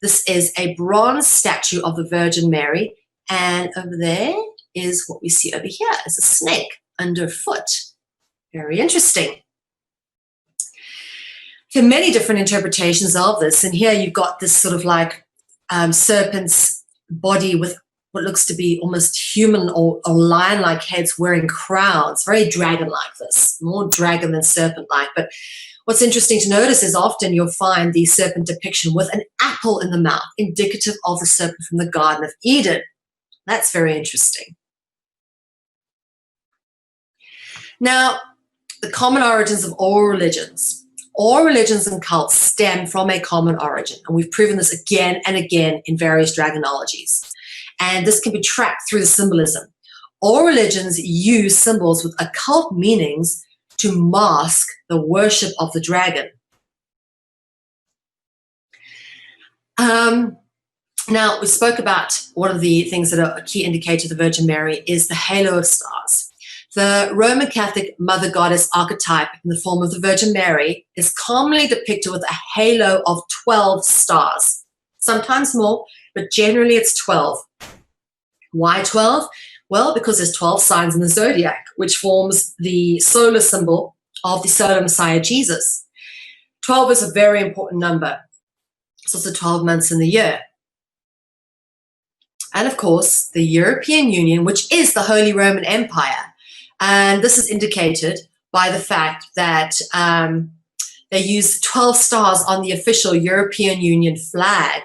This is a bronze statue of the Virgin Mary, and over there is what we see over here is a snake underfoot. Very interesting. There are many different interpretations of this, and here you've got this sort of like serpent's body with what looks to be almost human or lion-like heads wearing crowns, very dragon-like this, more dragon than serpent-like. But what's interesting to notice is often you'll find the serpent depiction with an apple in the mouth, indicative of the serpent from the Garden of Eden. That's very interesting. Now, the common origins of all religions. All religions and cults stem from a common origin, and we've proven this again and again in various dragonologies. And this can be tracked through the symbolism. All religions use symbols with occult meanings to mask the worship of the dragon. Now, we spoke about one of the things that are a key indicator of the Virgin Mary is the halo of stars. The Roman Catholic mother goddess archetype in the form of the Virgin Mary is commonly depicted with a halo of 12 stars, sometimes more, but generally it's 12. Why 12? Well, because there's 12 signs in the zodiac, which forms the solar symbol of the solar Messiah Jesus. 12 is a very important number. It's also 12 months in the year. And of course, the European Union, which is the Holy Roman Empire. And this is indicated by the fact that they use 12 stars on the official European Union flag.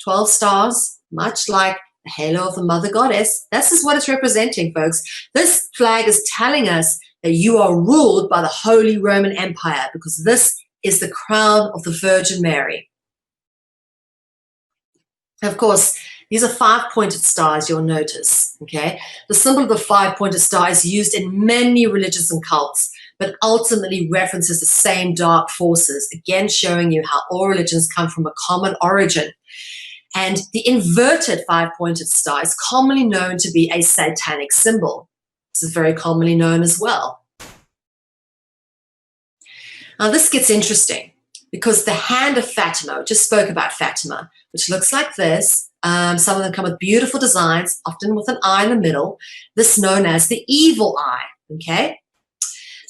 12 stars, much like the halo of the mother goddess. This is what it's representing, folks. This flag is telling us that you are ruled by the Holy Roman Empire, because this is the crown of the Virgin Mary. Of course, these are 5-pointed stars, you'll notice, okay? The symbol of the 5-pointed star is used in many religions and cults, but ultimately references the same dark forces, again showing you how all religions come from a common origin. And the inverted 5-pointed star is commonly known to be a satanic symbol. This is very commonly known as well. Now this gets interesting, because the hand of Fatima, we just spoke about Fatima, which looks like this. Some of them come with beautiful designs, often with an eye in the middle. This is known as the evil eye, okay?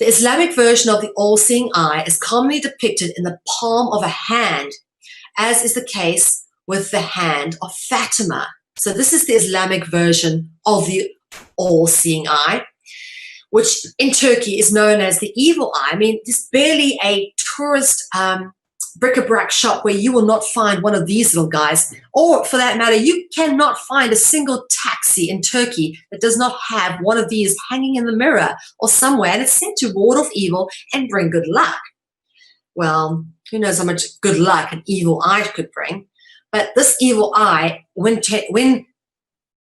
The Islamic version of the all-seeing eye is commonly depicted in the palm of a hand, as is the case with the hand of Fatima. So this is the Islamic version of the all-seeing eye, which in Turkey is known as the evil eye. I mean, there's barely a tourist bric-a-brac shop where you will not find one of these little guys, or for that matter, you cannot find a single taxi in Turkey that does not have one of these hanging in the mirror or somewhere, and it's said to ward off evil and bring good luck. Well, who knows how much good luck an evil eye could bring, but this evil eye, when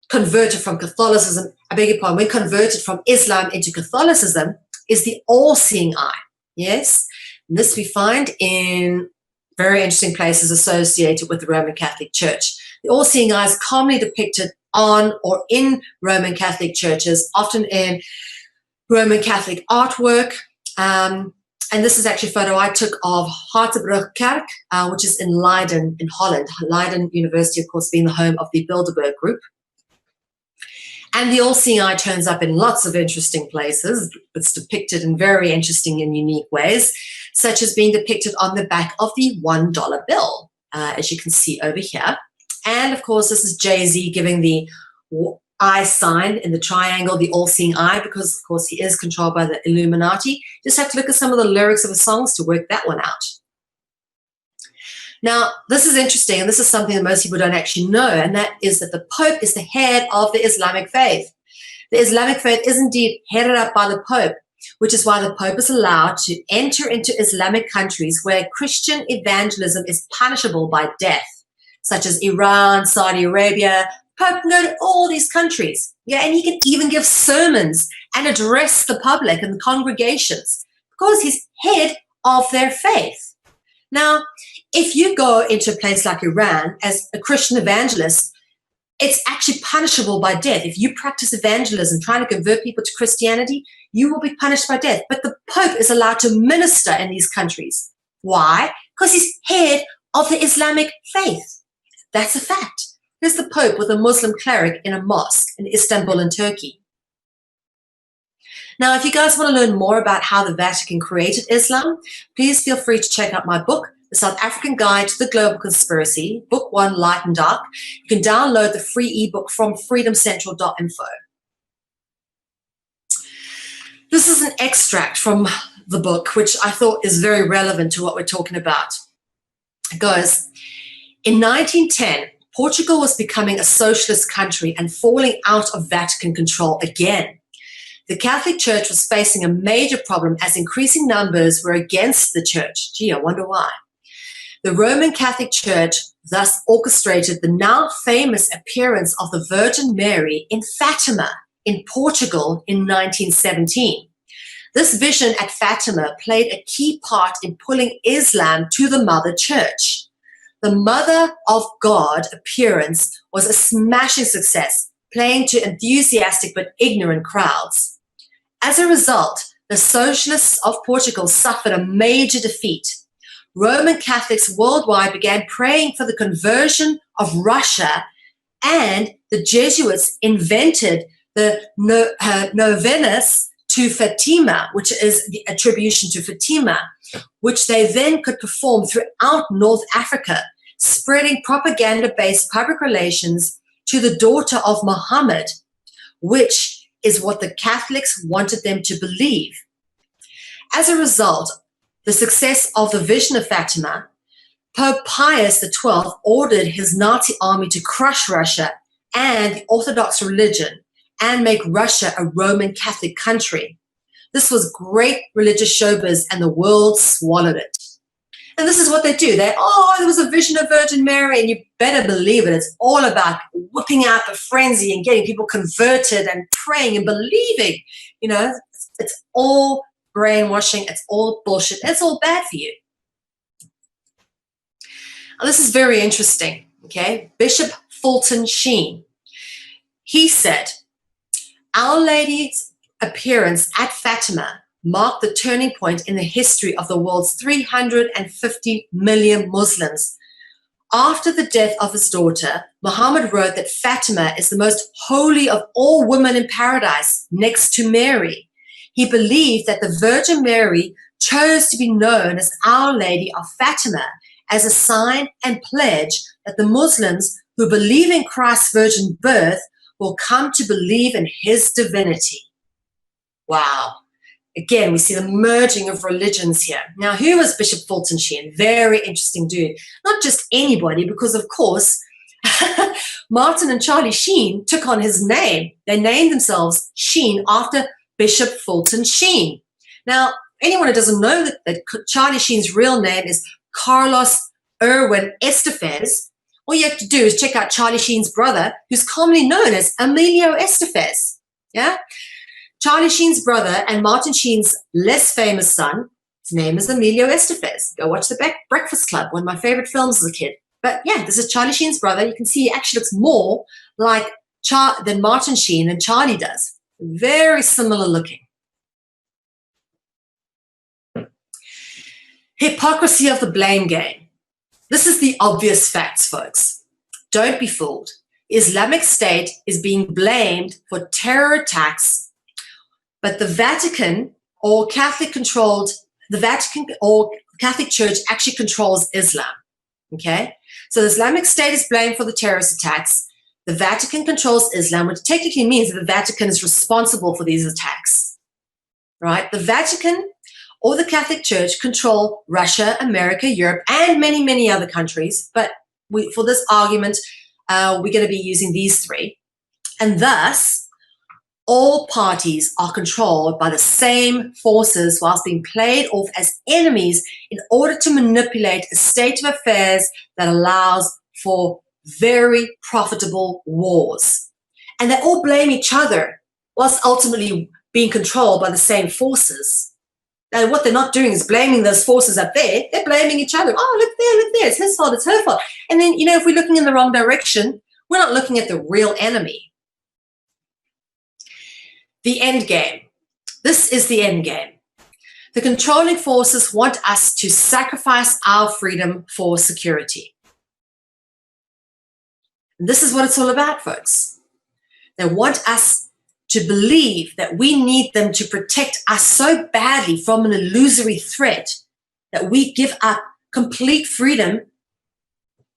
converted from Catholicism, when converted from Islam into Catholicism, is the all-seeing eye, yes? And this we find in very interesting places associated with the Roman Catholic Church. The all-seeing eye is commonly depicted on or in Roman Catholic churches, often in Roman Catholic artwork. And this is actually a photo I took of Hartenbruckkerk, which is in Leiden in Holland. Leiden University, of course, being the home of the Bilderberg Group. And the all-seeing eye turns up in lots of interesting places. It's depicted in very interesting and unique ways, such as being depicted on the back of the $1 bill, as you can see over here. And of course, this is Jay-Z giving the eye sign in the triangle, the all-seeing eye, because of course he is controlled by the Illuminati. Just have to look at some of the lyrics of the songs to work that one out. Now, this is interesting, and this is something that most people don't actually know, and that is that the Pope is the head of the Islamic faith. The Islamic faith is indeed headed up by the Pope, which is why the Pope is allowed to enter into Islamic countries where Christian evangelism is punishable by death, such as Iran, Saudi Arabia. Pope can go to all these countries, yeah, and he can even give sermons and address the public and the congregations because he's head of their faith. Now, if you go into a place like Iran as a Christian evangelist, it's actually punishable by death. If you practice evangelism, trying to convert people to Christianity, you will be punished by death. But the Pope is allowed to minister in these countries. Why? Because he's head of the Islamic faith. That's a fact. Here's the Pope with a Muslim cleric in a mosque in Istanbul in Turkey. Now, if you guys want to learn more about how the Vatican created Islam, please feel free to check out my book, The South African Guide to the Global Conspiracy, Book 1, Light and Dark. You can download the free ebook from freedomcentral.info. This is an extract from the book, which I thought is very relevant to what we're talking about. It goes, in 1910, Portugal was becoming a socialist country and falling out of Vatican control again. The Catholic Church was facing a major problem as increasing numbers were against the church. Gee, I wonder why. The Roman Catholic Church thus orchestrated the now famous appearance of the Virgin Mary in Fatima in Portugal in 1917. This vision at Fatima played a key part in pulling Islam to the Mother Church. The Mother of God appearance was a smashing success, playing to enthusiastic but ignorant crowds. As a result, the socialists of Portugal suffered a major defeat. Roman Catholics worldwide began praying for the conversion of Russia, and the Jesuits invented the novenas to Fatima, which is the attribution to Fatima, which they then could perform throughout North Africa, spreading propaganda-based public relations to the daughter of Muhammad, which is what the Catholics wanted them to believe. As a result, the success of the vision of Fatima, Pope Pius XII ordered his Nazi army to crush Russia and the Orthodox religion and make Russia a Roman Catholic country. This was great religious showbiz, and the world swallowed it. And this is what they do. There was a vision of Virgin Mary, and you better believe it. It's all about whipping out the frenzy and getting people converted and praying and believing. You know, it's all brainwashing. It's all bullshit. It's all bad for you. Now, this is very interesting, okay? Bishop Fulton Sheen, he said, Our Lady's appearance at Fatima marked the turning point in the history of the world's 350 million Muslims. After the death of his daughter, Muhammad wrote that Fatima is the most holy of all women in paradise, next to Mary. He believed that the Virgin Mary chose to be known as Our Lady of Fatima as a sign and pledge that the Muslims who believe in Christ's virgin birth will come to believe in his divinity. Wow. Again, we see the merging of religions here. Now, who was Bishop Fulton Sheen? Very interesting dude. Not just anybody, because, of course, Martin and Charlie Sheen took on his name. They named themselves Sheen after Bishop Fulton Sheen. Now, anyone who doesn't know that Charlie Sheen's real name is Carlos Erwin Estevez, all you have to do is check out Charlie Sheen's brother, who's commonly known as Emilio Estevez. Yeah? Charlie Sheen's brother and Martin Sheen's less famous son, his name is Emilio Estevez. Go watch The Breakfast Club, one of my favorite films as a kid. But yeah, this is Charlie Sheen's brother. You can see he actually looks more like than Martin Sheen than Charlie does. Very similar looking. Hypocrisy of the blame game. This is the obvious facts, folks. Don't be fooled. The Islamic State is being blamed for terror attacks, but the Vatican or Catholic Church actually controls Islam. Okay? So the Islamic State is blamed for the terrorist attacks. The Vatican controls Islam, which technically means that the Vatican is responsible for these attacks. Right? The Vatican or the Catholic Church control Russia, America, Europe, and many, many other countries. But for this argument, we're going to be using these three. And thus, all parties are controlled by the same forces whilst being played off as enemies in order to manipulate a state of affairs that allows for very profitable wars. And they all blame each other whilst ultimately being controlled by the same forces. And what they're not doing is blaming those forces up there. They're blaming each other. Oh, look there. It's his fault, it's her fault. And then, if we're looking in the wrong direction, we're not looking at the real enemy. The end game. This is the end game. The controlling forces want us to sacrifice our freedom for security. And this is what it's all about, folks. They want us to believe that we need them to protect us so badly from an illusory threat that we give up complete freedom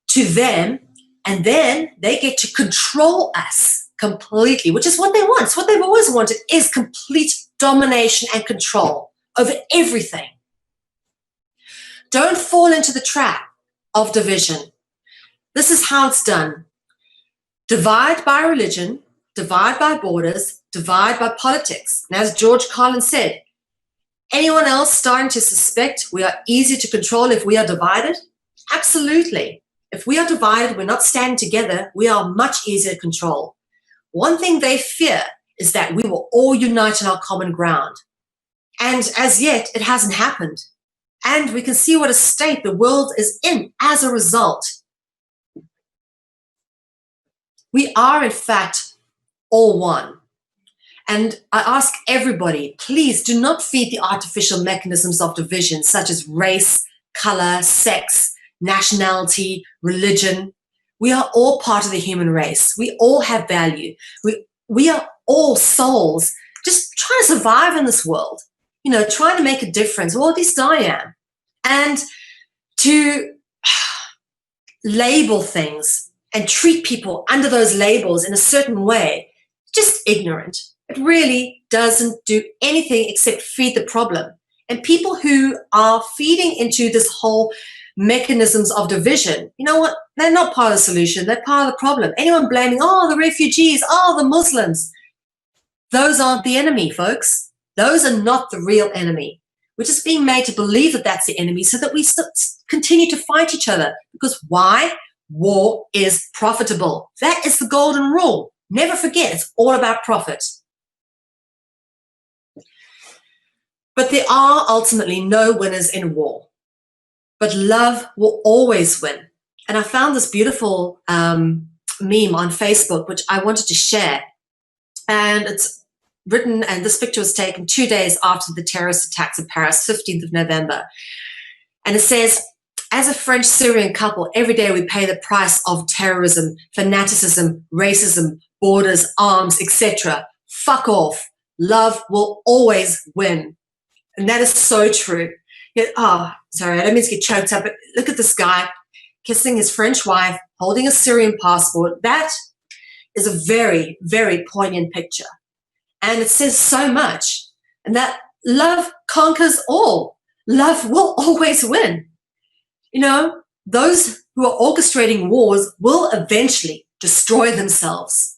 to them, and then they get to control us completely, which is what they want. It's what they've always wanted, is complete domination and control over everything. Don't fall into the trap of division. This is how it's done. Divide by religion, divide by borders, divide by politics. And as George Carlin said, anyone else starting to suspect we are easier to control if we are divided? Absolutely. If we are divided, we're not standing together, we are much easier to control. One thing they fear is that we will all unite on our common ground. And as yet, it hasn't happened. And we can see what a state the world is in as a result. We are, in fact, all one. And I ask everybody, please do not feed the artificial mechanisms of division, such as race, color, sex, nationality, religion. We are all part of the human race. We all have value. We are all souls just trying to survive in this world, trying to make a difference, or at least I am. And to label things and treat people under those labels in a certain way, just ignorant. It really doesn't do anything except feed the problem. And people who are feeding into this whole mechanisms of division, you know what? They're not part of the solution. They're part of the problem. Anyone blaming, the refugees, the Muslims, those aren't the enemy, folks. Those are not the real enemy. We're just being made to believe that that's the enemy so that we continue to fight each other. Because why? War is profitable. That is the golden rule. Never forget, it's all about profit. But there are ultimately no winners in war. But love will always win. And I found this beautiful meme on Facebook, which I wanted to share. And it's written, and this picture was taken 2 days after the terrorist attacks in Paris, 15th of November. And it says, as a French-Syrian couple, every day we pay the price of terrorism, fanaticism, racism, borders, arms, etc. Fuck off. Love will always win. And that is so true. Sorry, I don't mean to get choked up, but look at this guy kissing his French wife, holding a Syrian passport. That is a very, very poignant picture. And it says so much. And that love conquers all. Love will always win. Those who are orchestrating wars will eventually destroy themselves.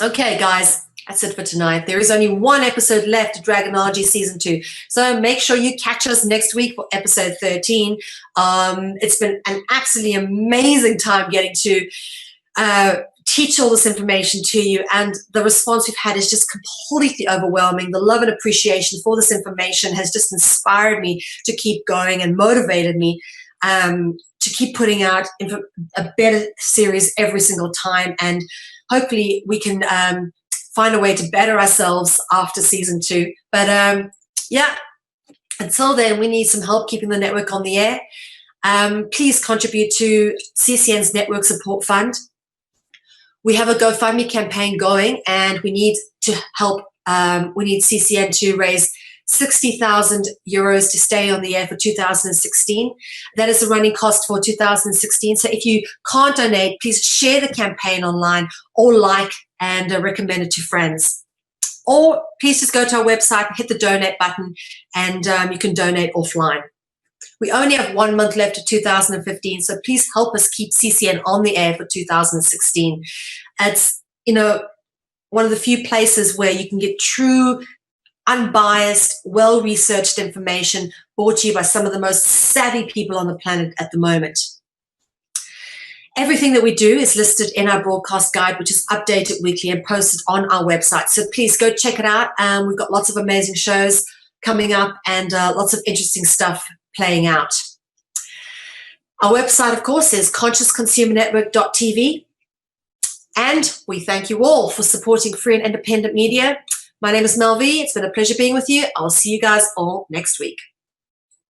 Okay, guys. That's it for tonight. There is only one episode left of Dragonology Season 2. So make sure you catch us next week for episode 13. It's been an absolutely amazing time getting to teach all this information to you. And the response we've had is just completely overwhelming. The love and appreciation for this information has just inspired me to keep going and motivated me to keep putting out a better series every single time. And hopefully we can find a way to better ourselves after season 2. But until then, we need some help keeping the network on the air. Please contribute to CCN's Network Support Fund. We have a GoFundMe campaign going, and we need to help. We need CCN to raise 60,000 euros to stay on the air for 2016. That is the running cost for 2016. So if you can't donate, please share the campaign online or like and recommend it to friends. Or please just go to our website, hit the donate button, and you can donate offline. We only have 1 month left of 2015, so please help us keep CCN on the air for 2016. It's, one of the few places where you can get true, unbiased, well-researched information brought to you by some of the most savvy people on the planet at the moment. Everything that we do is listed in our broadcast guide, which is updated weekly and posted on our website. So please go check it out. We've got lots of amazing shows coming up and lots of interesting stuff playing out. Our website, of course, is consciousconsumernetwork.tv. And we thank you all for supporting free and independent media. My name is Mel V. It's been a pleasure being with you. I'll see you guys all next week.